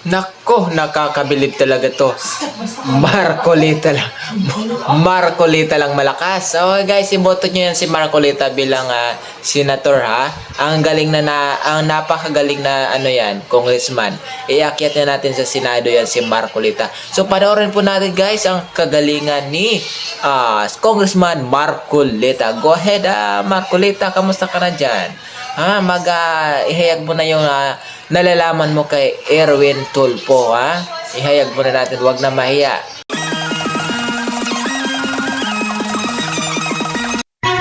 Nako, nakakabilib talaga to. Marcoleta lang. Marcoleta lang malakas. So guys, iboto nyo yan si Marcoleta bilang senator ha. Ang galing ang napakagaling na yan, congressman. Iakyat na natin sa Senado yan si Marcoleta. So panoorin po natin guys ang kagalingan ni Congressman Marcoleta. Go ahead Marcoleta, kamusta ka na dyan? Ihayag mo na yung nalalaman mo kay Erwin Tulfo Ihayag mo na natin, wag na mahiya.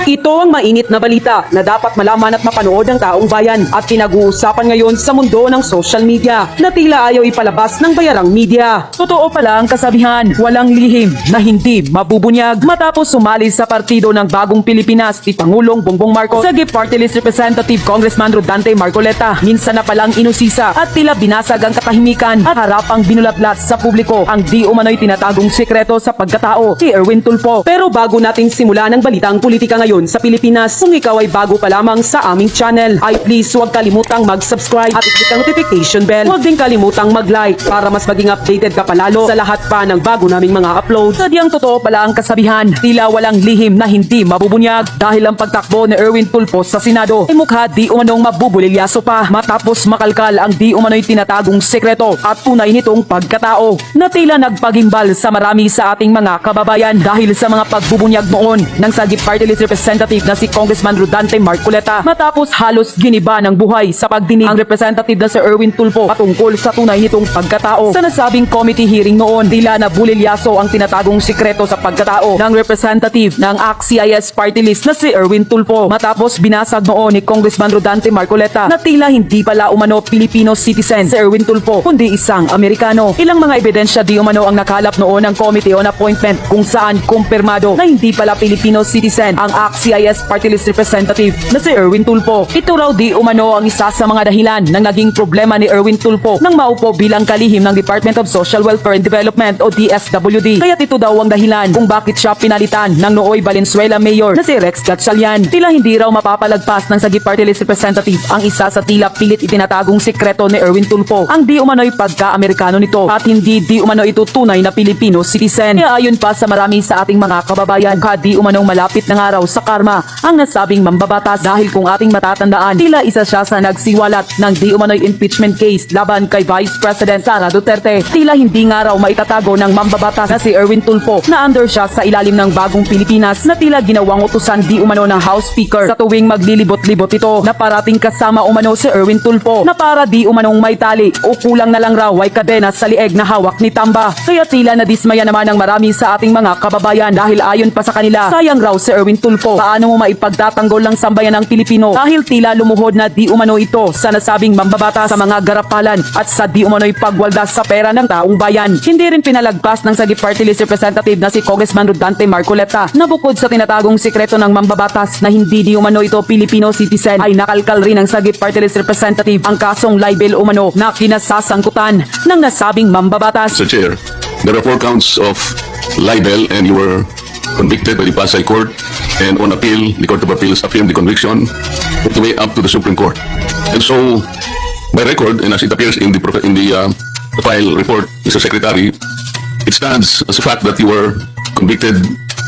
Ito ang mainit na balita na dapat malaman at mapanood ng taong bayan at pinag-uusapan ngayon sa mundo ng social media na tila ayaw ipalabas ng bayarang media. Totoo pala ang kasabihan, walang lihim na hindi mabubunyag matapos sumali sa partido ng Bagong Pilipinas ni Pangulong Bongbong Marcos sa Party List Representative Congressman Marcoleta. Minsan na palang inusisa at tila binasag ang katahimikan at harapang binulatlat sa publiko ang di umano'y tinatagong sekreto sa pagkatao ni Erwin Tulfo. Pero bago natin simulan ang balitang politika ngayon sa Pilipinas, kung ikaw ay bago pa lamang sa aming channel, ay please huwag kalimutang mag-subscribe at i-click ang notification bell. Huwag din kalimutang mag-like para mas maging updated ka palalo sa lahat pa ng bago naming mga upload. Sadyang totoo pala ang kasabihan, tila walang lihim na hindi mabubunyag dahil ang pagtakbo ni Erwin Tulfo sa Senado ay mukha di umanong mabubulilyaso pa matapos makalkal ang di umano'y tinatagong sekreto at tunay nitong pagkatao na tila nagpagimbal sa marami sa ating mga kababayan dahil sa mga pagbubunyag noon ng Sagip Party List Representative na si Congressman Marcoleta matapos halos giniba ng buhay sa pagdinig ang representative na si Erwin Tulfo patungkol sa tunay nitong pagkatao. Sa nasabing committee hearing noon, tila nabulilyaso ang tinatagong sikreto sa pagkatao ng representative ng ACT-CIS party list na si Erwin Tulfo matapos binasag noon ni Congressman Marcoleta na tila hindi pala umano Filipino citizen si Erwin Tulfo kundi isang Amerikano. Ilang mga ebidensya di umano ang nakalap noon ng Committee on Appointment kung saan kumpirmado na hindi pala Filipino citizen ang ACT-CIS Party List Representative na si Erwin Tulfo. Ito raw di umano ang isa sa mga dahilan ng naging problema ni Erwin Tulfo nang maupo bilang kalihim ng Department of Social Welfare and Development o DSWD. Kaya't ito daw ang dahilan kung bakit siya pinalitan ng nooy Valenzuela Mayor na si Rex Gatchalian. Tila hindi raw mapapalagpas ng Sagip Party List Representative ang isa sa tila pilit itinatagong sikreto ni Erwin Tulfo, ang di umano'y pagka-Amerikano nito at hindi di umano ito tunay na Filipino citizen. Kaya ayon pa sa marami sa ating mga kababayan, di umanong malapit ng araw sa karma ang nasabing mambabatas dahil kung ating matatandaan, tila isa siya sa nagsiwalat ng di umano'y impeachment case laban kay Vice President Sara Duterte. Tila hindi nga raw maitatago ng mambabatas na si Erwin Tulfo na under siya sa ilalim ng Bagong Pilipinas na tila ginawang utusan di umano ng House Speaker sa tuwing maglilibot-libot ito na parating kasama umano si Erwin Tulfo na para di umanong may tali o kulang na lang raw ay kadena sa lieg na hawak ni Tamba. Kaya tila nadismaya naman ng marami sa ating mga kababayan dahil ayon pa sa kanila, sayang raw si Erwin Tulfo, paano mo maipagtatanggol ng sambayan ng Pilipino dahil tila lumuhod na di umano ito sa nasabing mambabata sa mga garapalan at sa di umano'y pagwaldas sa pera ng taong bayan. Hindi rin pinalagpas ng Sagip Party List Representative na si Congressman Marcoleta na bukod sa tinatagong sikreto ng mambabatas na hindi di umano ito Filipino citizen ay nakalkal rin ng Sagip Party List Representative ang kasong libel umano na kinasasangkutan ng nasabing mambabatas. Mr. Chair, there are 4 counts of libel and you were convicted by the Pasay Court, and on appeal, the Court of Appeals affirmed the conviction all the way up to the Supreme Court. And so, by record, and as it appears in the file report, Mr. Secretary, it stands as a fact that you were convicted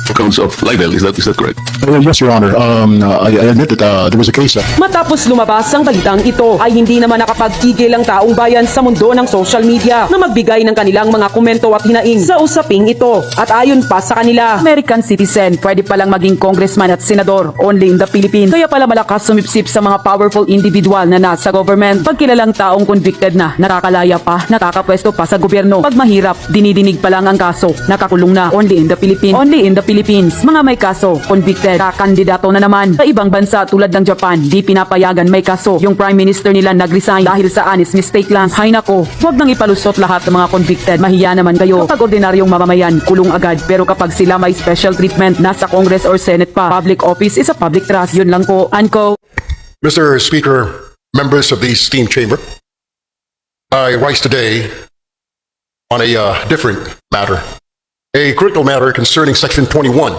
for counts of libel. Is that correct? Yes, Your Honor. I admit that there was a case. Matapos lumabas ang balitang ito, ay hindi naman nakapagtigil ang taong bayan sa mundo ng social media na magbigay ng kanilang mga komento at hinaing sa usaping ito. At ayon pa sa kanila, American citizen, pwede palang maging congressman at senador only in the Philippines. Kaya pala malakas sumipsip sa mga powerful individual na nasa government. Pag kilalang taong convicted na, nakakalaya pa, nakakapwesto pa sa gobyerno. Pag mahirap, dinidinig pa lang ang kaso, nakakulong na only in the Philippines. Only in the Philippines, mga may kaso, convicted, kakandidato na naman. Sa ibang bansa tulad ng Japan, di pinapayagan may kaso. Yung prime minister nila nag-resign dahil sa honest mistake lang. Hay nako, huwag nang ipalusot lahat ng mga convicted. Mahiya naman kayo. Kapag ordinaryong mamamayan, kulong agad. Pero kapag sila may special treatment, nasa Congress or Senate pa, public office is a public trust. Yun lang po. Anko. Mr. Speaker, members of the esteemed chamber, I rise today on a different matter. A critical matter concerning Section 21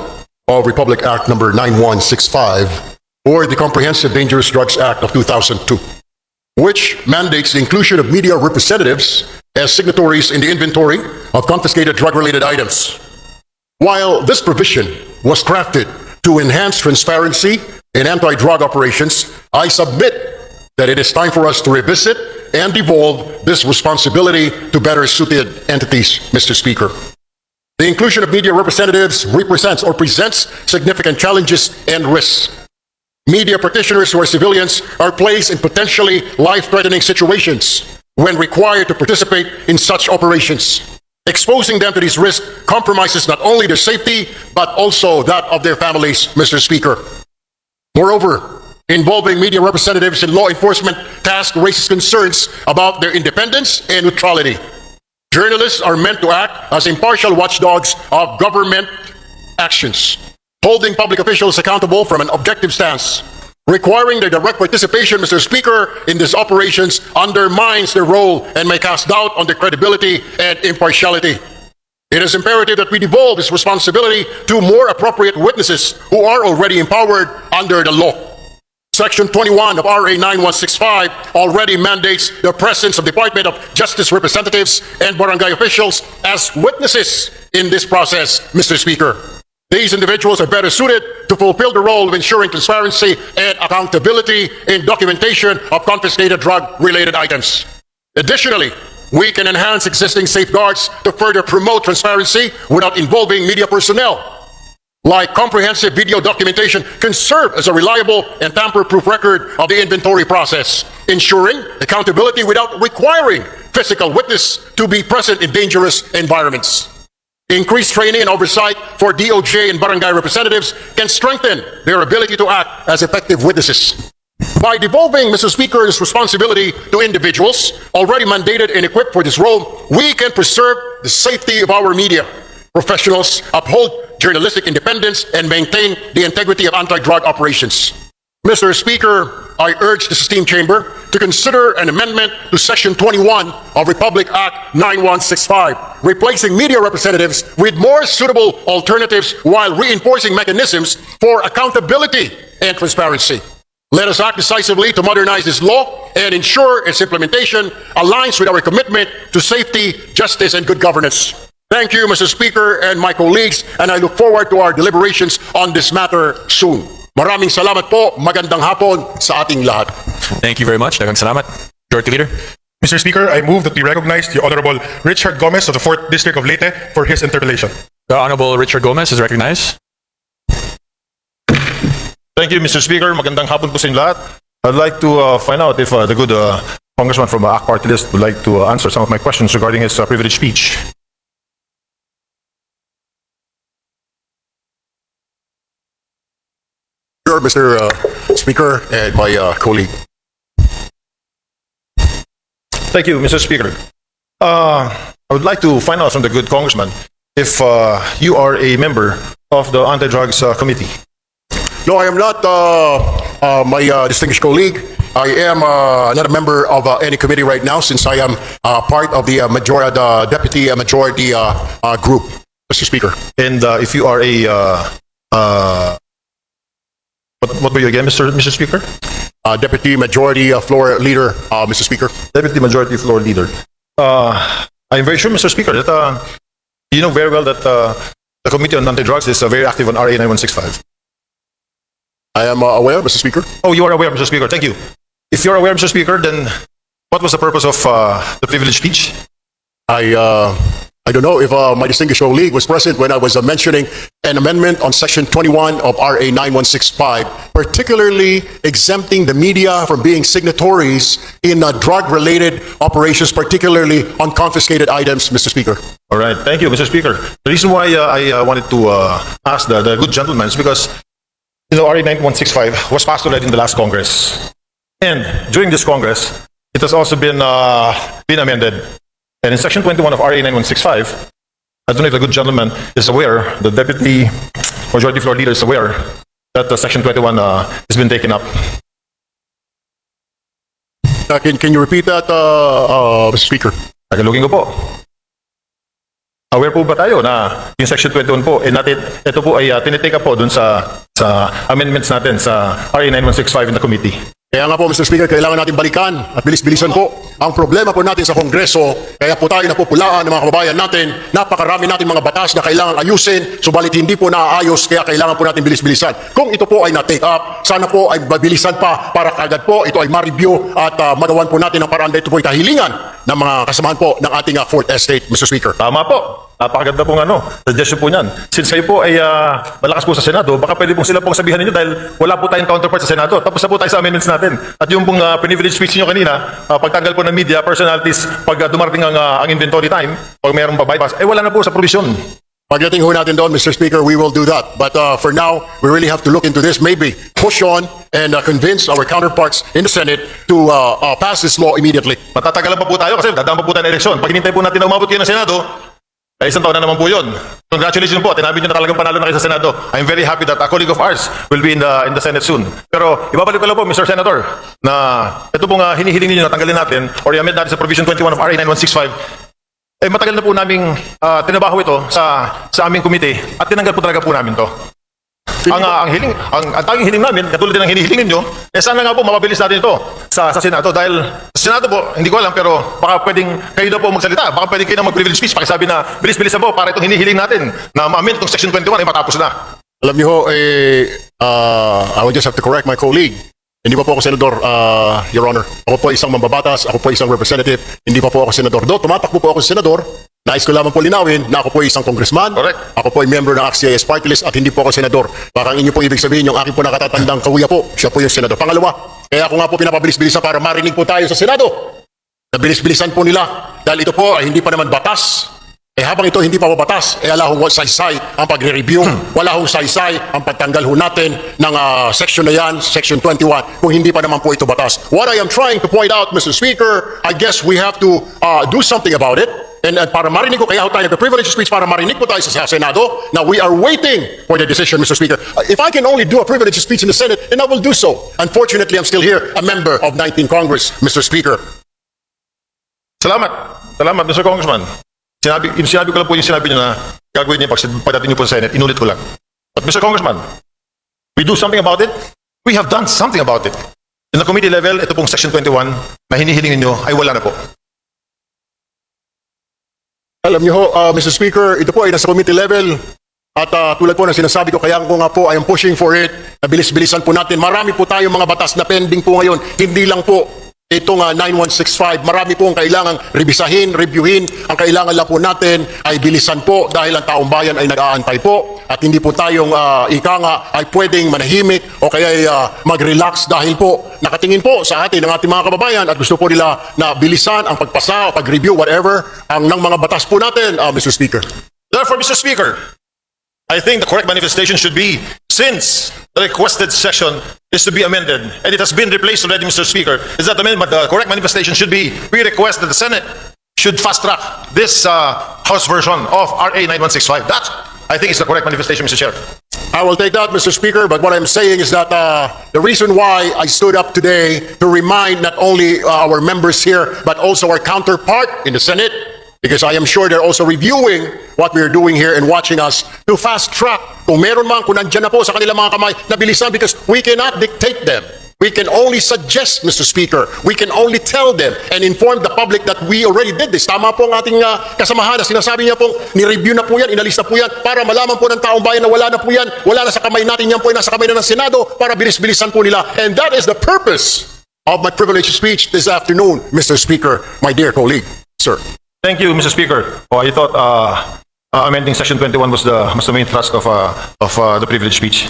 of Republic Act number 9165, or the Comprehensive Dangerous Drugs Act of 2002, which mandates the inclusion of media representatives as signatories in the inventory of confiscated drug-related items. While this provision was crafted to enhance transparency in anti-drug operations, I submit that it is time for us to revisit and devolve this responsibility to better suited entities, Mr. Speaker. The inclusion of media representatives represents or presents significant challenges and risks. Media practitioners who are civilians are placed in potentially life-threatening situations when required to participate in such operations. Exposing them to these risks compromises not only their safety, but also that of their families, Mr. Speaker. Moreover, involving media representatives in law enforcement tasks raises concerns about their independence and neutrality. Journalists are meant to act as impartial watchdogs of government actions, holding public officials accountable from an objective stance. Requiring their direct participation, Mr. Speaker, in these operations undermines their role and may cast doubt on their credibility and impartiality. It is imperative that we devolve this responsibility to more appropriate witnesses who are already empowered under the law. Section 21 of RA 9165 already mandates the presence of Department of Justice representatives and barangay officials as witnesses in this process, Mr. Speaker. These individuals are better suited to fulfill the role of ensuring transparency and accountability in documentation of confiscated drug-related items. Additionally, we can enhance existing safeguards to further promote transparency without involving media personnel. Like comprehensive video documentation can serve as a reliable and tamper-proof record of the inventory process, ensuring accountability without requiring physical witness to be present in dangerous environments. Increased training and oversight for DOJ and barangay representatives can strengthen their ability to act as effective witnesses. By devolving, Mr. Speaker, this responsibility to individuals already mandated and equipped for this role, we can preserve the safety of our media professionals, uphold journalistic independence, and maintain the integrity of anti-drug operations. Mr. Speaker, I urge the esteemed chamber to consider an amendment to Section 21 of Republic Act 9165, replacing media representatives with more suitable alternatives while reinforcing mechanisms for accountability and transparency. Let us act decisively to modernize this law and ensure its implementation aligns with our commitment to safety, justice, and good governance. Thank you, Mr. Speaker and my colleagues, and I look forward to our deliberations on this matter soon. Maraming salamat po, magandang hapon sa ating lahat. Thank you very much. Daghang salamat. Majority Leader. Mr. Speaker, I move that we recognize the Honorable Richard Gomez of the 4th District of Leyte for his interpellation. The Honorable Richard Gomez is recognized. Thank you, Mr. Speaker. Magandang hapon po sa inyo lahat. I'd like to find out if the good congressman from ACT Party List would like to answer some of my questions regarding his privileged speech. Sure, Mr. Speaker and my colleague. Thank you, Mr. Speaker. I would like to find out from the good congressman if you are a member of the Anti-Drugs Committee. No, I am not my distinguished colleague. I am not a member of any committee right now since I am part of the deputy majority group, Mr. Speaker. And if you are a what were you again, Mr. Speaker? Deputy Majority Floor Leader, Mr. Speaker. Deputy Majority Floor Leader. I'm very sure, Mr. Speaker, that you know very well that the Committee on Anti-Drugs is very active on RA 9165. I am aware, Mr. Speaker. Oh, you are aware, Mr. Speaker. Thank you. If you're aware, Mr. Speaker, then what was the purpose of the privileged speech? I don't know if my distinguished colleague was present when I was mentioning an amendment on Section 21 of RA 9165, particularly exempting the media from being signatories in drug-related operations, particularly on confiscated items, Mr. Speaker. All right. Thank you, Mr. Speaker. The reason why I wanted to ask the good gentleman is because RA 9165 was passed already in the last Congress. And during this Congress, it has also been amended. And in Section 21 of RA 9165, I don't know if the good gentleman is aware, the Deputy Majority Floor Leader is aware that Section 21 has been taken up. Can you repeat that, Mr. Speaker? Tagalogin ko po. Aware po ba tayo na yung Section 21 po, ito po ay tinitake up po dun sa amendments natin sa RA 9165 in the committee. Kaya nga po, Mr. Speaker, kailangan natin balikan at bilis-bilisan po. Ang problema po natin sa Kongreso, kaya po tayo napupulaan ng mga kababayan natin, napakarami natin mga batas na kailangan ayusin, subalit hindi po naaayos, kaya kailangan po natin bilis-bilisan. Kung ito po ay na-take up, sana po ay mabilisan pa para kagad po ito ay ma-review at magawan po natin ng paraan na ito po ay kahilingan ng mga kasamahan po ng ating Fourth Estate, Mr. Speaker. Tama po. Napakaganda pong suggestion po niyan. Since kayo po ay malakas po sa Senado, baka pwede pong sila pong sabihan ninyo dahil wala po tayong counterpart sa Senado. Tapos na po tayo sa amendments natin. At yung pong privilege speech niyo kanina, pagtanggal po ng media, personalities, pag dumating ang inventory time, pag mayroong pa-bypass, wala na po sa provision. Pagdating ho natin doon, Mr. Speaker, we will do that. But for now, we really have to look into this, maybe push on and convince our counterparts in the Senate to pass this law immediately. Matatagalan pa po tayo kasi dadaan pa po tayo ng eleksyon. Pag hinintay po natin na umabot kayo ng Senado, ay isang taon na naman po yun. Congratulations po. Tinabi nyo na talagang panalo na kayo sa Senado. I'm very happy that a colleague of ours will be in the Senate soon. Pero ibabalik ko lang po, Mr. Senator, na ito pong hinihiling ninyo na tanggalin natin or i-amend natin sa Provision 21 of RA 9165. Matagal na po naming tinabaho ito sa aming komite at tinanggal po talaga po namin to. Ang tanging hiling namin, katulad din ng hinihiling ninyo, sana nga po mapabilis natin ito sa Senado. Dahil sa Senado po, hindi ko alam, pero baka pwedeng kayo na po magsalita. Baka pwedeng kayo na mag-privilege speech. Pakisabi na bilis-bilisan po para itong hinihiling natin na ma-amend itong Section 21 ay matapos na. Alam niyo ho, I would just have to correct my colleague. Hindi pa po ako senador, Your Honor. Ako po isang mambabatas, ako po isang representative, hindi pa po ako senador. Do, tumatakbo po ako sa senador. Nais ko lamang po linawin na ako po isang congressman. Correct. Ako po ay member ng AXIS Party List at hindi po ako senador. Baka ang inyo po ibig sabihin, yung aking po nakatatandang kawiya po, siya po yung senador. Pangalawa, kaya ako nga po pinapabilis-bilisan para marinig po tayo sa Senado. Nabilis-bilisan po nila dahil ito po ay hindi pa naman batas. Habang ito hindi pa batas, wala hong saysay ang pagre-review, wala hong saysay ang pagtanggal ho natin ng section na yan, Section 21, kung hindi pa naman po ito batas. What I am trying to point out, Mr. Speaker, I guess we have to do something about it. And para marinig ko, kaya tayo nag-privilege speech para marinig po tayo sa Senado. Now, we are waiting for the decision, Mr. Speaker. If I can only do a privilege speech in the Senate, then I will do so. Unfortunately, I'm still here, a member of 19 Congress, Mr. Speaker. Salamat. Salamat, Mr. Congressman. Sinabi ko lang po yung sinabi niyo na gagawin niya pagdating niyo po sa Senate. Inulit ko lang. But Mr. Congressman, we do something about it. We have done something about it. In the committee level, ito pong Section 21 na hinihiling ninyo ay wala na po. Alam niyo ho, Mr. Speaker, ito po ay nasa committee level. At tulad po ng sinasabi ko, kaya ko nga po, I am pushing for it. Nabilis-bilisan po natin. Marami po tayong mga batas na pending po ngayon. Hindi lang po itong 9165, marami po ang kailangang revisahin, reviewin. Ang kailangan lang po natin ay bilisan po dahil ang taong bayan ay nag-aantay po at hindi po tayong ika nga ay pwedeng manahimik o kaya ay mag-relax dahil po nakatingin po sa atin ng ating mga kababayan at gusto po nila na bilisan ang pagpasa o pag-review, whatever, ang ng mga batas po natin, Mr. Speaker. Therefore, Mr. Speaker, I think the correct manifestation should be, since the requested section is to be amended, and it has been replaced already, Mr. Speaker, is that the correct manifestation should be, we request that the Senate should fast-track this House version of RA 9165. That, I think, is the correct manifestation, Mr. Chair. I will take that, Mr. Speaker, but what I'm saying is that the reason why I stood up today to remind not only our members here, but also our counterpart in the Senate, because I am sure they're also reviewing what we're doing here and watching us to fast track. Kung meron man, kung nandyan na po sa kanilang mga kamay, nabilisan because we cannot dictate them. We can only suggest, Mr. Speaker. We can only tell them and inform the public that we already did this. Tama po ang ating kasamahan na sinasabi niya pong ni-review na po yan, inalis na po yan, para malaman po ng taong bayan na wala na po yan, wala na sa kamay natin yan po, nasa kamay na ng Senado, para bilis-bilisan po nila. And that is the purpose of my privileged speech this afternoon, Mr. Speaker, my dear colleague, sir. Thank you, Mr. Speaker. I thought amending Section 21 was the main thrust of the privilege speech.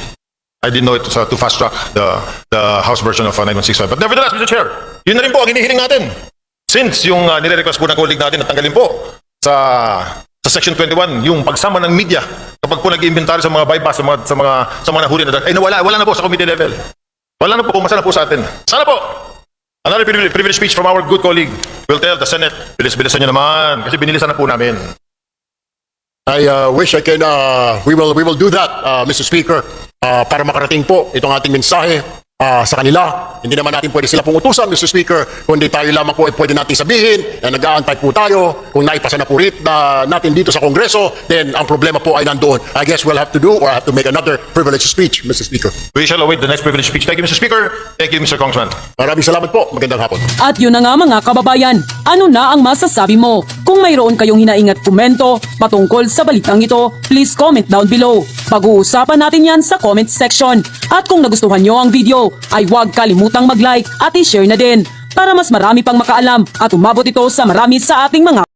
I didn't know it was to fast-track the House version of 9165. But nevertheless, Mr. Chair, yun na rin po ang hinihiling natin. Since yung nire-request po ng colleague natin na tanggalin po sa Section 21, yung pagsama ng media kapag po nag-inventory sa mga bypass, sa mga nahuli na ay wala na po sa committee level. Wala na po, pumasa na po sa atin. Sana po, another privilege speech from our good colleague will tell the Senate, bilis-bilisan nyo naman kasi binilisan na po namin. I wish I can, we will do that, Mr. Speaker, para makarating po itong ating mensahe sa kanila. Hindi naman natin pwede sila pong utusan, Mr. Speaker, kundi tayo lamang po ay pwede natin sabihin na nag-aantay po tayo. Kung naipasa na po natin dito sa Kongreso, then ang problema po ay nandoon. I guess we'll have to do or have to make another privileged speech, Mr. Speaker. We shall await the next privilege speech. Thank you, Mr. Speaker. Thank you, Mr. Congressman. Maraming salamat po. Magandang hapon. At yun na nga mga kababayan, ano na ang masasabi mo? Kung mayroon kayong hinaingat komento patungkol sa balitang ito, please comment down below. Pag-uusapan natin yan sa comment section. At kung nagustuhan nyo ang video, ay huwag kalimutang mag-like at i-share na din para mas marami pang makaalam at umabot ito sa marami sa ating mga